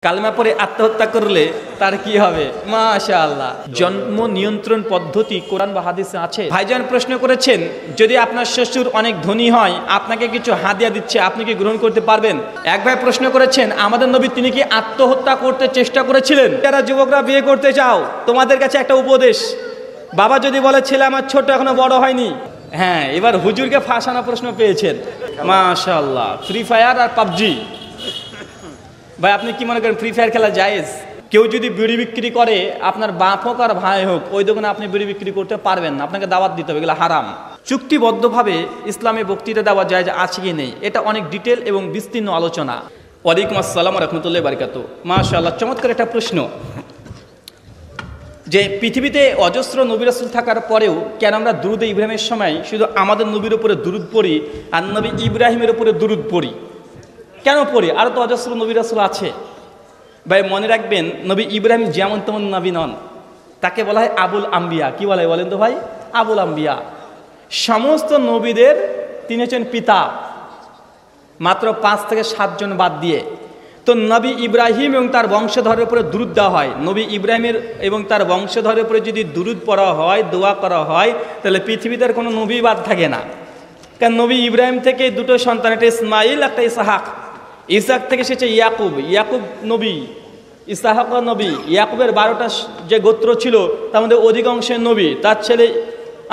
কালেমা পড়ে আত্মহত্যা করলে তার কি হবে? মাশাআল্লাহ। জন্ম নিয়ন্ত্রণ পদ্ধতি কোরআন বা হাদিসে আছে? ভাইজান প্রশ্ন করেছেন, যদি আপনার শ্বশুর অনেক ধনী হয়, আপনাকে কিছু হাদিয়া দিচ্ছে, আপনি কি গ্রহণ করতে পারবেন? এক ভাই প্রশ্ন করেছেন, আমাদের নবী তিনি কি আত্মহত্যা করতে চেষ্টা করেছিলেন? যারা যুবকরা বিয়ে করতে চাও, তোমাদের কাছে একটা উপদেশ। বাবা যদি বলে ছেলে আমার ছোট, এখনো বড় হয়নি, হ্যাঁ, এবার হুজুরকে ফাঁসানো প্রশ্ন পেয়েছেন। মাশাআল্লাহ। ফ্রি ফায়ার আর পাবজি, ভাই আপনি কি মনে করেন ফ্রি ফায়ার খেলা জায়েজ? কেউ যদি বিড়ি বিক্রি করে, আপনার বাপ হোক আর ভাই হোক, ওই দোকানে আপনি বিড়ি বিক্রি করতে পারবেন না, আপনাকে দাওয়াত দিতে হবে, এগুলো হারাম। চুক্তিবদ্ধভাবে ইসলামে বক্তৃতা দেওয়া যায় যে আছে কি নেই, এটা অনেক ডিটেল এবং বিস্তীর্ণ আলোচনা। ওয়ালাইকুম আসসালাম ওয়া রাহমাতুল্লাহি ওয়া বারাকাতুহু। মাশাআল্লাহ, চমৎকার একটা প্রশ্ন যে পৃথিবীতে অজস্র নবী রাসূল থাকার পরেও কেন আমরা দুরুদে ইব্রাহিমের সময় শুধু আমাদের নবীর উপরে দুরুদ পড়ি আর নবী ইব্রাহিমের উপরে দুরুদ পড়ি? কেন পড়ি? আরও তো অজস্র নবী রাসূল আছে। ভাই মনে রাখবেন, নবী ইব্রাহিম যেমন তেমন নবী নন, তাকে বলা হয় আবুল আম্বিয়া। কি বলা হয় বলেন তো ভাই? আবুল আম্বিয়া। সমস্ত নবীদের তিনি হচ্ছেন পিতা, মাত্র 5 থেকে 7 জন বাদ দিয়ে। তো নবী ইব্রাহিম এবং তার বংশধরের উপরে দুরুদ দেওয়া হয়। নবী ইব্রাহিমের এবং তার বংশধরের উপরে যদি দুরুদ পড়া হয়, দোয়া করা হয়, তাহলে পৃথিবীতে আর কোনো নবী বাদ থাকে না। কারণ নবী ইব্রাহিম থেকে দুটো সন্তান, একটা ইসমাইল, একটা ইসহাক। ইসহাক থেকে এসেছে ইয়াকুব, ইয়াকুব নবী, ইসহাক নবী। ইয়াকুবের 12টা যে গোত্র ছিল, তার মধ্যে অধিকাংশের নবী। তার ছেলে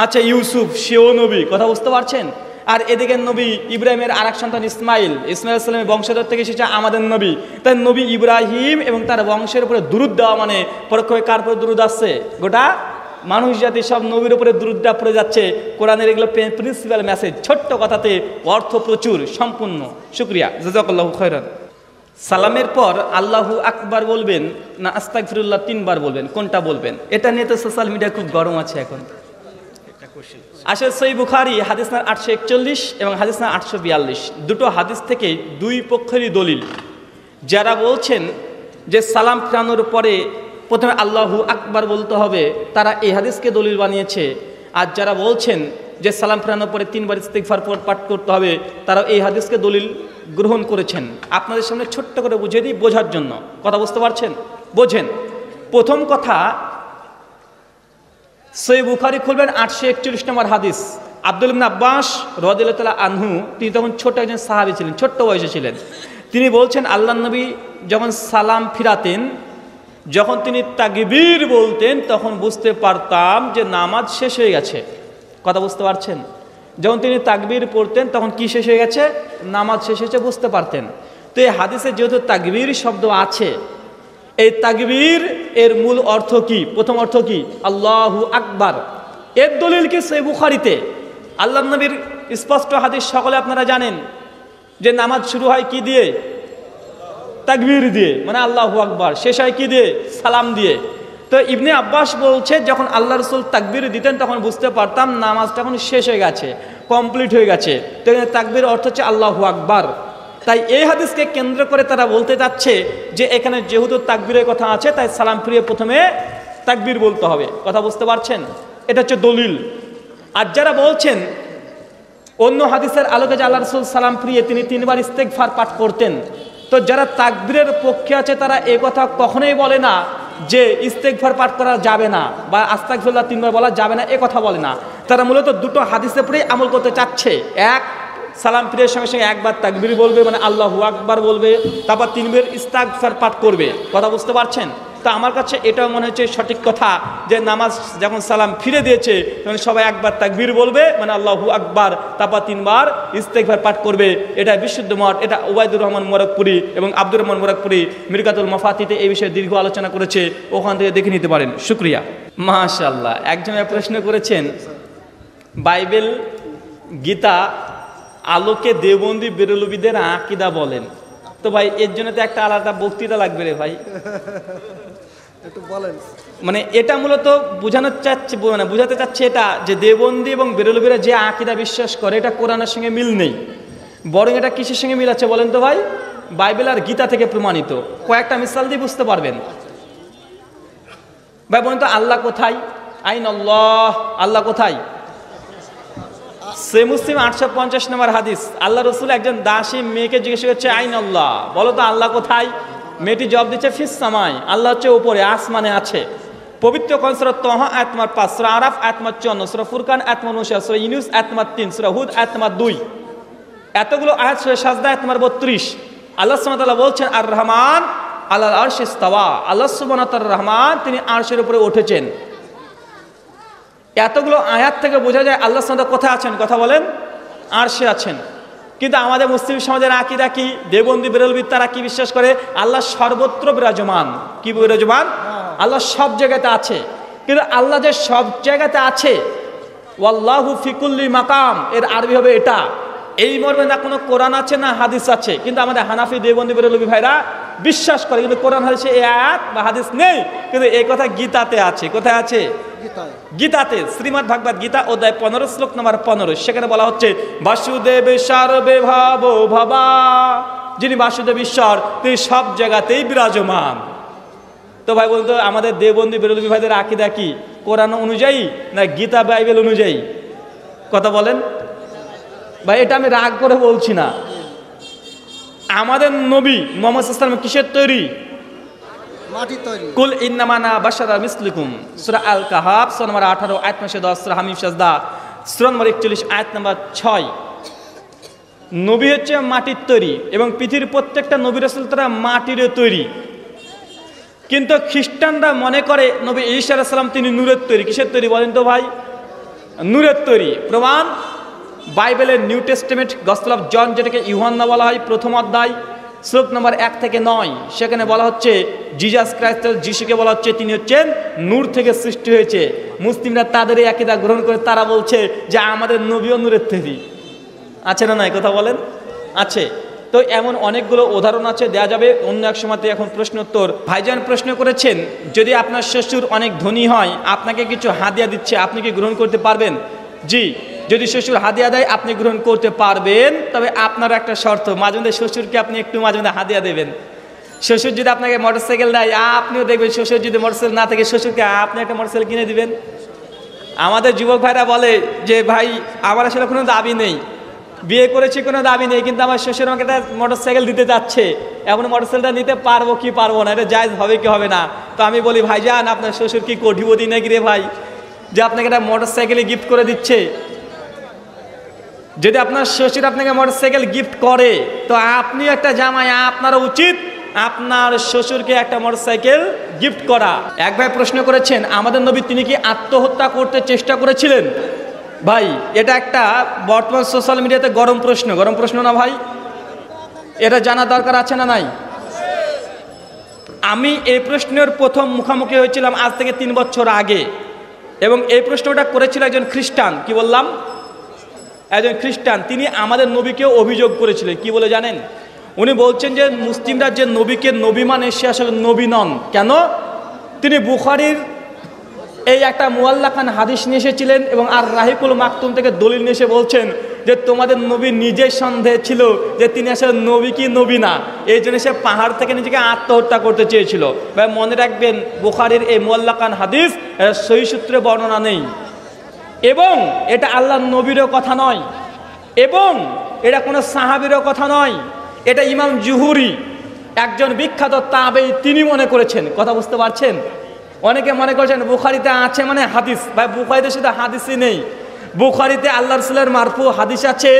আছে ইউসুফ, সেও নবী। কথা বুঝতে পারছেন? আর এদিকে নবী ইব্রাহিমের আর এক সন্তান ইসমাইল, ইসমাইল ইসলামের বংশধর থেকে এসেছে আমাদের নবী। তাই নবী ইব্রাহিম এবং তার বংশের উপরে দুরুদ দেওয়া মানে পরোক্ষভাবে কার উপরে দুরুদ আসছে? গোটা মানুষ জাতি সব নবীর উপরে দুরুদটা পড়ে যাচ্ছে। কোরআনের এগুলো প্রিন্সিপাল মেসেজ, ছোট্ট কথাতে অর্থ প্রচুর, সম্পূর্ণ। শুকরিয়া, জাযাকাল্লাহু খায়রান। সালামের পর আল্লাহু আকবার বলবেন না আস্তাগফিরুল্লাহ 3 বার বলবেন? কোনটা বলবেন? এটা নিয়ে তো সোশ্যাল মিডিয়া খুব গরম আছে এখন। আসলে সহিহ বুখারী হাদিস নাম্বার 841 এবং হাদিস নাম্বার 842, দুটো হাদিস থেকে দুই পক্ষেরই দলিল। যারা বলছেন যে সালাম ফিরানোর পরে প্রথমে আল্লাহু আকবার বলতে হবে, তারা এই হাদিসকে দলিল বানিয়েছে। আর যারা বলছেন যে সালাম ফিরানোর পরে 3 বার ইস্তিগফার পাঠ করতে হবে, তারা এই হাদিসকে দলিল গ্রহণ করেছেন। আপনাদের সামনে ছোট্ট করে বুঝিয়ে দিই বোঝার জন্য। কথা বুঝতে পারছেন? বোঝেন। প্রথম কথা, সহিহ বুখারী খুলবেন 841 নম্বর হাদিস। আব্দুল্লাহ ইবনে আব্বাস রাদিয়াল্লাহু তাআলা আনহু, তিনি তখন ছোট একজন সাহাবী ছিলেন, ছোট্ট বয়সে ছিলেন। তিনি বলছেন আল্লাহর নবী যখন সালাম ফিরাতেন, যখন তিনি তাকবীর বলতেন, তখন বুঝতে পারতাম যে নামাজ শেষ হয়ে গেছে। কথা বুঝতে পারছেন? যখন তিনি তাকবীর পড়তেন, তখন কি শেষ হয়ে গেছে? নামাজ শেষ হয়েছে, বুঝতে পারতেন। তো এই হাদিসে যেহেতু তাকবীর শব্দ আছে, এই তাকবীর এর মূল অর্থ কি? প্রথম অর্থ কি? আল্লাহু আকবার। এর দলিল কি? সহিহ বুখারীতে আল্লাহর নবীর স্পষ্ট হাদিস, সকলে আপনারা জানেন যে নামাজ শুরু হয় কি দিয়ে? তাকবীর দিয়ে, মানে আল্লাহু আকবার। শেষ হয় কি দিয়ে? সালাম দিয়ে। তো ইবনে আব্বাস বলছে, যখন আল্লাহ রাসূল তাকবীর দিতেন, তখন বুঝতে পারতাম নামাজটা এখন শেষ হয়ে গেছে, কমপ্লিট হয়ে গেছে। তো তাকবীর অর্থ হচ্ছে আল্লাহু আকবার। তাই এই হাদিসকে কেন্দ্র করে তারা বলতে যাচ্ছে যে এখানে যেহেতু তাকবীরের কথা আছে, তাই সালাম ফিরিয়ে প্রথমে তাকবীর বলতে হবে। কথা বুঝতে পারছেন? এটা হচ্ছে দলিল। আর যারা বলছেন অন্য হাদিসের আলোকে যে আল্লাহ রাসূল সালাম ফিরিয়ে তিনি 3 বার ইস্তিগফার পাঠ করতেন, তো যারা তাকবীরের পক্ষে আছে তারা এই কথা কখনোই বলে না যে ইস্তিগফার পাঠ করা যাবে না বা আস্তাগফিরুল্লাহ 3 বার বলা যাবে না, এ কথা বলে না। তারা মূলত দুটো হাদিসের উপরেই আমল করতে চাচ্ছে। এক, সালাম ফিরের সঙ্গে সঙ্গে একবার তাকবীর বলবে, মানে আল্লাহু আকবার বলবে, তারপর 3 বার ইস্তিগফার পাঠ করবে। কথা বুঝতে পারছেন? তা আমার কাছে এটাও মনে হচ্ছে সঠিক কথা যে নামাজ যখন সালাম ফিরে দিয়েছে, তখন সবাই একবার তাকবীর বলবে, মানে আল্লাহু আকবার, তারপর 3 বার ইস্তিগফার পাঠ করবে। এটা বিশুদ্ধ মত। এটা ওবায়দুর রহমান মোরাকপুরি এবং আব্দুর রহমান মোরাকপুরি মিরকাতুল মাফাতিতে এই বিষয়ে দীর্ঘ আলোচনা করেছে, ওখান থেকে দেখে নিতে পারেন। শুকরিয়া। মাশাআল্লাহ। একজনে প্রশ্ন করেছেন, বাইবেল, গীতা আলোকে দেওবন্দি বেরলভীদের আকীদা বলেন। তো ভাই এর জন্য তো একটা আলাদা বক্তৃতা লাগবে রে ভাই। মানে এটা মূলত বুঝাতে চাচ্ছে এটা যে দেওবন্দি এবং বেরলভীরা যে আকীদা বিশ্বাস করে, এটা কোরআনের সঙ্গে মিল নেই। বরং এটা কিসের সঙ্গে মিল আছে বলেন তো ভাই? বাইবেল আর গীতা থেকে প্রমাণিত। কয়েকটা মিসাল দিয়ে বুঝতে পারবেন। ভাই বলেন তো আল্লাহ কোথায়? আইনাল্লাহ, আল্লাহ কোথায়? সহিহ মুসলিম 850 নম্বর হাদিস। আল্লাহ রাসূল একজন দাসী মেয়েকে জিজ্ঞাসা করছে, আইনাল্লাহ, বলো তো আল্লাহ কোথায়? মেয়েটি জবাব দিচ্ছে ফিস সামাই, আল্লাহ হচ্ছে উপরে আসমানে আছে। পবিত্র কোরআন সূরা তাহা আয়াত নম্বর 5, সূরা আরাফ আয়াত নম্বর 54, সূরা ফুরকান আয়াত নম্বর 59, সূরা ইউনূস আয়াত নম্বর 3, সূরা হুদ আয়াত নম্বর 2, এতগুলো আয়াত, সূরা সাজদা আয়াত নম্বর 32। আল্লাহ সুবহানাহু ওয়া তাআলা বলছেন আর রহমান আলাল আরশি ইস্তাওয়া, আল্লাহ সুবহানাহু ওয়া তাআলা রহমান, তিনি আরশের উপরে উঠেছেন। এতগুলো আয়াত থেকে বোঝা যায় আল্লাহ সুবহানাহু ওয়া তাআলা কোথায় আছেন? কথা বলেন, আরশে আছেন। কিন্তু আমাদের মুসলিম সমাজের আকীদা কি? দেবন্দী বেরলবী তারা কি বিশ্বাস করে? আল্লাহ সর্বত্র বিরাজমান। কি বিরাজমান? আল্লাহ সব জায়গাতে আছে। কিন্তু আল্লাহ যে সব জায়গাতে আছে, ওয়াল্লাহু ফি কুল্লি মাকাম, এর আরবি হবে এটা। এই মর্মে না কোনো কোরআন আছে না হাদিস আছে, কিন্তু আমাদের হানাফি দেবন্দী বেরলবী ভাইরা বিশ্বাস করে। কিন্তু কোরআন হাদিসে এই আয়াত বা হাদিস নেই, কিন্তু এই কথা গীতাতে আছে। কোথায় আছে? গীতাতে, শ্রীমদ্ ভাগবত গীতা অধ্যায় 15 শ্লোক নম্বর 15, সেখানে বলা হচ্ছে বাসুদেব সর্বে ভাব ভাবা, যিনি বাসুদেব ঈশ্বর, তিনি সব জায়গাতেই বিরাজমান। তো ভাই বলতো আমাদের দেবন্দী বেরলবী ভাইদের আকীদা কি? কোরআন অনুযায়ী না গীতা বাইবেল অনুযায়ী? কথা বলেন ভাই, এটা আমি রাগ করে বলছি না। আমাদের নবী মুহাম্মদ সাল্লাল্লাহু আলাইহি ওয়াসাল্লাম কিসের তৈরি? মাটির তৈরি। কুল ইন্নামা আনা বাশারা মিসলুকুম, সূরা আল কাহাফ সূরা নম্বর 18 আয়াত নম্বর 10, সূরা হামিম সাজদা সূরা নম্বর 41 আয়াত নম্বর 6। নবী হচ্ছে মাটির তৈরি এবং পৃথিবীর প্রত্যেকটা নবী রাসূল তারা মাটির তৈরি। কিন্তু খ্রিস্টানরা মনে করে নবী ঈসা আলাইহিস সালাম তিনি নূরের তৈরি। কিসের তৈরি বলেন তো ভাই? নূরের তৈরি। প্রমাণ বাইবেলের new testament gospel of John, যেটাকে ইউহান্না বলা হয়, প্রথম অধ্যায় শ্লোক নম্বর 1 থেকে 9, সেখানে বলা হচ্ছে জিজাস ক্রাইস্ট, যিশুকে বলা হচ্ছে তিনি হচ্ছেন নূর থেকে সৃষ্টি হয়েছে। মুসলিমরা তাদের এই আকীদা গ্রহণ করে তারা বলছে যে আমাদের নবীও নূরের তৈরি। আছে না নাই? কথা বলেন, আছে। তো এমন অনেকগুলো উদাহরণ আছে, দেওয়া যাবে অন্য এক সময়তে। এখন প্রশ্ন উত্তর। ভাইজান প্রশ্ন করেছেন, যদি আপনার শ্বশুর অনেক ধনী হয়, আপনাকে কিছু হাদিয়া দিচ্ছে, আপনি কি গ্রহণ করতে পারবেন? জি, যদি শ্বশুর হাদিয়া দেয় আপনি গ্রহণ করতে পারবেন, তবে আপনার একটা শর্ত, মাঝে মধ্যে শ্বশুরকে আপনি একটু মাঝে মধ্যে হাদিয়া দেবেন। শ্বশুর যদি আপনাকে মোটরসাইকেল দেয়, আপনিও দেখবেন শ্বশুর যদি মোটরসাইকেল না থাকে, শ্বশুরকে আপনি একটা মোটরসাইকেল কিনে দিবেন। আমাদের যুবক ভাইরা বলে যে ভাই আমার আসলে কোনো দাবি নেই, বিয়ে করেছি কোনো দাবি নেই, কিন্তু আমার শ্বশুর আমাকে একটা মোটরসাইকেল দিতে যাচ্ছে, এখন মোটরসাইকেলটা নিতে পারবো কি পারবো না, এটা জায়েজ হবে কি হবে না? তো আমি বলি ভাইজান আপনার শ্বশুর কি কোটিপতি নাকি রে ভাই, যে আপনাকে একটা মোটরসাইকেলই গিফট করে দিচ্ছে? যদি আপনার শ্বশুর আপনাকে মোটরসাইকেল গিফট করে, তো আপনি একটা জামাই, আপনারও উচিত আপনার শ্বশুরকে একটা মোটরসাইকেল গিফট করা। এক ভাই প্রশ্ন করেছেন, আমাদের নবী তিনি কি আত্মহত্যা করতে চেষ্টা করেছিলেন? ভাই এটা একটা বর্তমান সোশ্যাল মিডিয়াতে গরম প্রশ্ন। গরম প্রশ্ন না ভাই? এটা জানা দরকার আছে না নাই? আমি এই প্রশ্নের প্রথম মুখোমুখি হয়েছিলাম আজ থেকে 3 বছর আগে, এবং এই প্রশ্নটা করেছিল একজন খ্রিস্টান। কি বললাম? একজন খ্রিস্টান। তিনি আমাদের নবীকেও অভিযোগ করেছিলেন। কি বলে জানেন? উনি বলছেন যে মুসলিমরা যে নবীকে নবী মানে, সে আসলে নবী নন। কেন? তিনি বুখারীর এই একটা মুআল্লাকান হাদিস নিয়ে এসেছিলেন এবং আর রাহিকুল মাকতুম থেকে দলিল নিয়ে এসে বলছেন যে তোমাদের নবী নিজের সন্দেহ ছিল যে তিনি আসলে নবী কি নবী না, এই জন্য সে পাহাড় থেকে নিজেকে আত্মহত্যা করতে চেয়েছিল। ভাই মনে রাখবেন, বুখারীর এই মুআল্লাকান হাদিস সহি সূত্রে বর্ণনা নেই, এবং এটা আল্লাহর নবীরও কথা নয়, এবং এটা কোনো সাহাবীরও কথা নয়। এটা ইমাম জুহুরি, একজন বিখ্যাত তাবেঈ, তিনি মনে করেছেন। কথা বুঝতে পারছেন? অনেকে মনে করছেন বুখারীতে আছে মানে হাদিস। ভাই বুখারীতে শুধু হাদিসই নেই, বুখারীতে আল্লাহ রাসূলের মারফু হাদিস আছে,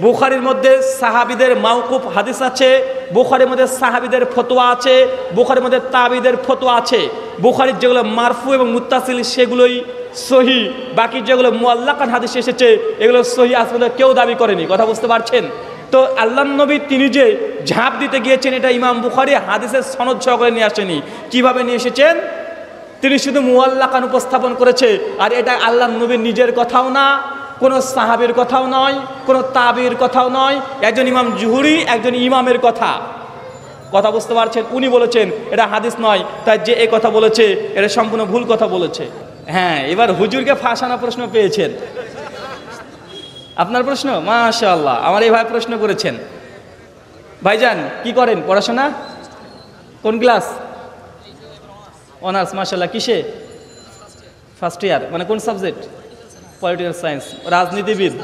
বুখারীর মধ্যে সাহাবীদের মাওকুফ হাদিস আছে, বুখারীর মধ্যে সাহাবীদের ফতোয়া আছে, বুখারীর মধ্যে তাবেঈদের ফতোয়া আছে। বুখারীর যেগুলো মারফু এবং মুত্তাসিল সেগুলোই সহি, বাকি যেগুলো মুআল্লাকান হাদিস এসেছে এগুলো সহি আসলে কেউ দাবি করেনি। কথা বুঝতে পারছেন? তো আল্লাহর নবী তিনি যে ঝাঁপ দিতে গিয়েছেন, এটা ইমাম বুখারী হাদিসের সনদ সহকারে নিয়ে আসেনি। কিভাবে নিয়ে এসেছেন? তিনি শুধু মুআল্লাকান উপস্থাপন করেছে, আর এটা আল্লাহর নবীর নিজের কথাও না, কোনো সাহাবীর কথাও নয়, কোনো তাবির কথাও নয়, একজন ইমাম জুহুরি, একজন ইমামের কথা। কথা বুঝতে পারছেন? উনি বলেছেন এটা হাদিস নয়, তাই যে এই কথা বলেছে এটা সম্পূর্ণ ভুল কথা বলেছে। হ্যাঁ, এবার হুজুরকে ফাঁসানো প্রশ্ন পেয়েছেন। আপনার প্রশ্ন? মাশাআল্লাহ, আমার এই ভাই প্রশ্ন করেছেন। ভাইজান কি করেন? পড়াশোনা কোন ক্লাস? অনার্স। মাশাআল্লাহ। কিসে? First year. মানে কোন সাবজেক্ট? Political science. রাজনীতিবিদ,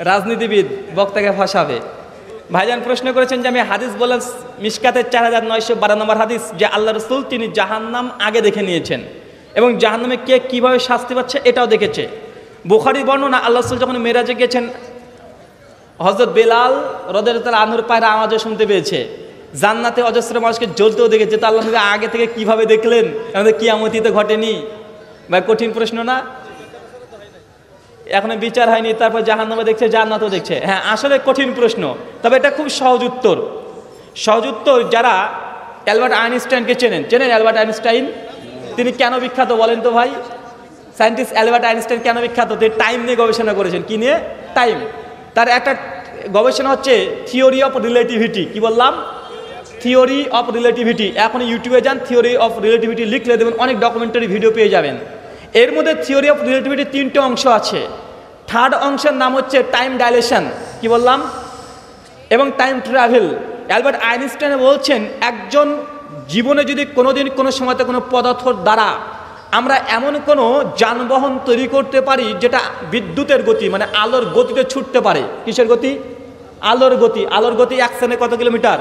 রাজনীতিবিদ বক্তাকে ফাঁসাবে। ভাইজান প্রশ্ন করেছেন যে আমি হাদিস বললাম মিশকাতের 4912 নম্বর হাদিস যে আল্লাহ রসুল তিনি জাহান্নাম আগে দেখে নিয়েছেন এবং জাহান্নামে কে কীভাবে শাস্তি পাচ্ছে এটাও দেখেছে। বুখারী বর্ণনা আল্লাহ রসুল যখন মেরাজে গেছেন হযরত বেলাল রাদিয়াল্লাহু আনহুর পায়ের আওয়াজও শুনতে পেয়েছে, জান্নাতে অজস্র মানুষকে জ্বলতেও দেখেছে। তো আল্লাহ নবী আগে থেকে কিভাবে দেখলেন? আমাদের কিয়ামতিতে ঘটেনি ভাই, কঠিন প্রশ্ন না? এখনো বিচার হয়নি, তারপর জাহান্নামে দেখছে, জান্নাতও দেখছে। হ্যাঁ, আসলে কঠিন প্রশ্ন, তবে এটা খুব সহজ উত্তর। সহজ উত্তর, যারা অ্যালবার্ট আইনস্টাইনকে চেনেন অ্যালবার্ট আইনস্টাইন তিনি কেন বিখ্যাত বলেন তো ভাই? সায়েন্টিস্ট অ্যালবার্ট আইনস্টাইন কেন বিখ্যাত? তিনি টাইম নিয়ে গবেষণা করেছেন। কি নিয়ে? টাইম। তার একটা গবেষণা হচ্ছে থিওরি অফ রিলেটিভিটি। কি বললাম? Theory of relativity. এখন ইউটিউবে যান, থিওরি অফ রিলেটিভিটি লিখলে দেবেন অনেক ডকুমেন্টারি ভিডিও পেয়ে যাবেন। এর মধ্যে থিওরি অফ রিলেটিভিটির 3টে অংশ আছে। থার্ড অংশের নাম হচ্ছে টাইম ডাইলেশন। কি বললাম? এবং টাইম ট্রাভেল। অ্যালবার্ট আইনস্টাইন বলছেন একজন জীবনে যদি কোনোদিন কোনো সময়তে কোনো পদার্থর দ্বারা আমরা এমন কোনো যানবাহন তৈরি করতে পারি যেটা বিদ্যুতের গতি মানে আলোর গতিতে ছুটতে পারে। কিসের গতি? আলোর গতি। আলোর গতি 1 সেকেন্ডে কত কিলোমিটার?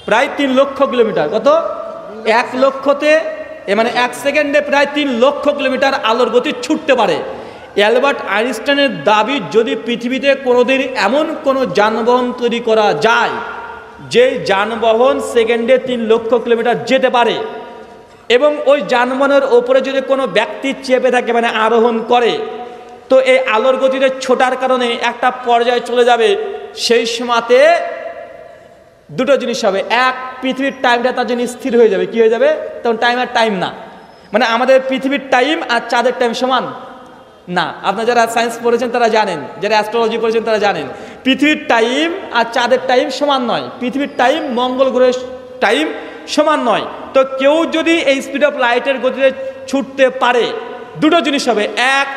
প্রায় 3 লক্ষ কিলোমিটার। কত? 1 লক্ষতে মানে 1 সেকেন্ডে প্রায় 3 লক্ষ কিলোমিটার আলোর গতি ছুটতে পারে। অ্যালবার্ট আইনস্টাইনের দাবি, যদি পৃথিবীতে কোনোদিন এমন কোনো যানবাহন তৈরি করা যায় যে যানবাহন সেকেন্ডে 3 লক্ষ কিলোমিটার যেতে পারে এবং ওই যানবাহনের ওপরে যদি কোনো ব্যক্তি চেপে থাকে মানে আরোহণ করে, তো এই আলোর গতিতে ছোটার কারণে একটা পর্যায়ে চলে যাবে, সেই সময়তে দুটো জিনিস হবে। এক, পৃথিবীর টাইমটা তার জন্য স্থির হয়ে যাবে। কি হয়ে যাবে? তখন টাইম আর টাইম না, মানে আমাদের পৃথিবীর টাইম আর চাঁদের টাইম সমান না। আপনারা যারা সায়েন্স পড়েছেন তারা জানেন, যারা অ্যাস্ট্রোলজি পড়েছেন তারা জানেন পৃথিবীর টাইম আর চাঁদের টাইম সমান নয়। পৃথিবীর টাইম মঙ্গল গ্রহের টাইম সমান নয়। তো কেউ যদি এই স্পিড অফ লাইটের গতিতে ছুটতে পারে, দুটো জিনিস হবে। এক,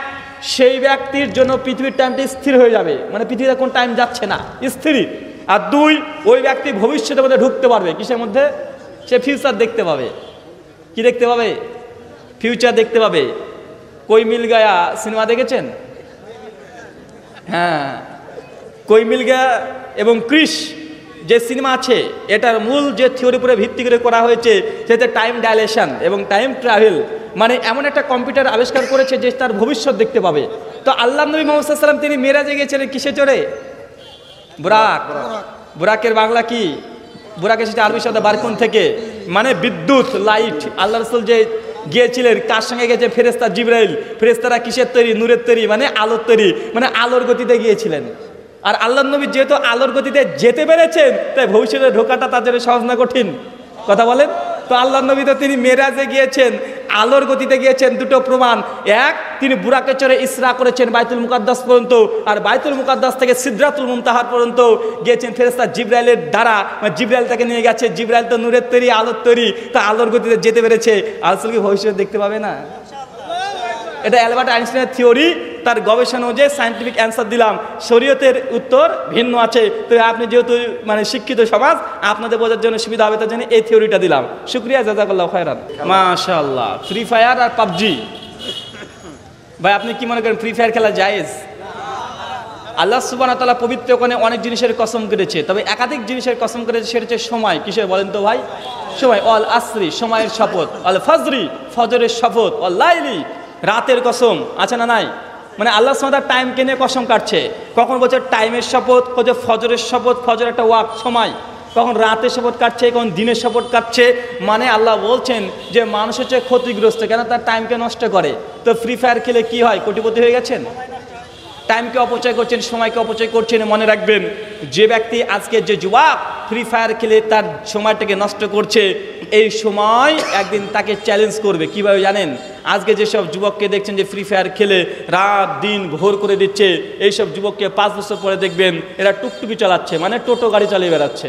সেই ব্যক্তির জন্য পৃথিবীর টাইমটা স্থির হয়ে যাবে, মানে পৃথিবীতে কোন টাইম যাচ্ছে না, স্থির। আর দুই, ওই ব্যক্তি ভবিষ্যতের মধ্যে ঢুকতে পারবে। কিসের মধ্যে? সে ফিউচার দেখতে পাবে। কি দেখতে পাবে? ফিউচার দেখতে পাবে। কই মিল গায়া সিনেমা দেখেছেন? হ্যাঁ, কই মিল গায়া এবং ক্রিশ যে সিনেমা আছে, এটার মূল যে থিওরির উপরে ভিত্তি করে করা হয়েছে সেটা টাইম ডাইলেশন এবং টাইম ট্রাভেল। মানে এমন একটা কম্পিউটার আবিষ্কার করেছে যে তার ভবিষ্যৎ দেখতে পাবে। তো আল্লাহ নবী মুহাম্মদ সাল্লাল্লাহু আলাইহি ওয়াসাল্লাম তিনি মেরাজে গিয়েছিলেন কিসে চড়ে? বুরাক। বুরাকের বাংলা কি? বুরাক এসেছে আরবি শব্দ বারকুন থেকে, মানে বিদ্যুৎ, লাইট। আল্লাহ রাসূল যে গিয়েছিলেন কার সঙ্গে গেছে? ফেরেশতা জিবরাইল। ফেরেশতারা কিসের তৈরি? নূরের তৈরি, মানে আলোর তৈরি, মানে আলোর গতিতে গিয়েছিলেন। আর আল্লাহ নবী যেহেতু আলোর গতিতে যেতে পেরেছেন, তাই ভবিষ্যতে ঢোকাটা তার জন্য সহজ না কঠিন? কথা বলেন তো। আল্লাহ নবী তো তিনি মেরাজে গিয়েছেন, আলোর গতিতে গিয়েছেন। দুটো প্রমাণ। এক, তিনি বুরাকে চড়ে ইসরা করেছেন বাইতুল মুকাদ্দাস পর্যন্ত, আর বাইতুল মুকাদ্দাস থেকে সিদরাতুল মুনতাহা পর্যন্ত গিয়েছেন ফেরেশতা জিবরাইলের দ্বারা। জিবরাইল তাকে নিয়ে গেছে। জিবরাইল তো নূরের তৈরি, আলোর তৈরি, তা আলোর গতিতে যেতে পেরেছে। রাসূল কি ভবিষ্যৎ দেখতে পাবে না? এটা অ্যালবার্ট আইনস্টাইনের থিওরি, তার গবেষণা অনুযায়ী সায়েন্টিফিক অ্যান্সার দিলাম। শরীয়তের উত্তর ভিন্ন আছে। তো আপনি যেহেতু মানে শিক্ষিত সমাজ, আপনাদের বোঝার জন্য সুবিধা হবে তার জন্য এই থিওরিটা দিলাম। শুকরিয়া, জাযাকাল্লাহু খায়রান। মাশাআল্লাহ। ফ্রি ফায়ার আর পাবজি, ভাই আপনি কি মনে করেন ফ্রি ফায়ার খেলা জায়েজ? আল্লাহ সুবহানাহু ওয়া তাআলা পবিত্র কোরআনে অনেক জিনিসের কসম করেছে, তবে একাধিক জিনিসের কসম করেছে। সেটা হচ্ছে সময়। কিসের বলেন তো ভাই? সময়। অল আসরি, সময়ের শপথ। অল ফজরি, ফজরের শপথ। অল লাইলি, রাতের কসম। আছে না নাই? মানে আল্লাহ সুবহানাহু ওয়া তাআলা টাইমকে নিয়ে কসম কাটছে। কখন বলছে টাইমের শপথ, কখন ফজরের শপথ, ফজর একটা ওয়াক্ত সময়, কখন রাতের শপথ কাটছে, কখন দিনের শপথ কাটছে। মানে আল্লাহ বলছেন যে মানুষ হচ্ছে ক্ষতিগ্রস্ত, কেন? তার টাইমকে নষ্ট করে। তো ফ্রি ফায়ার খেলে কি হয়? কোটিপতি হয়ে গেছেন? টাইমকে অপচয় করছেন, সময়কে অপচয় করছেন। মনে রাখবেন, যে ব্যক্তি আজকে যে যুবক ফ্রি ফায়ার খেলে তার সময়টাকে নষ্ট করছে, এই সময় একদিন তাকে চ্যালেঞ্জ করবে। কিভাবে জানেন? আজকে যেসব যুবককে দেখছেন যে ফ্রি ফায়ার খেলে রাত দিন ভোর করে দিচ্ছে, এইসব যুবককে 5 বছর পরে দেখবেন এরা টুকটুকি চালাচ্ছে, মানে টোটো গাড়ি চালিয়ে বেড়াচ্ছে।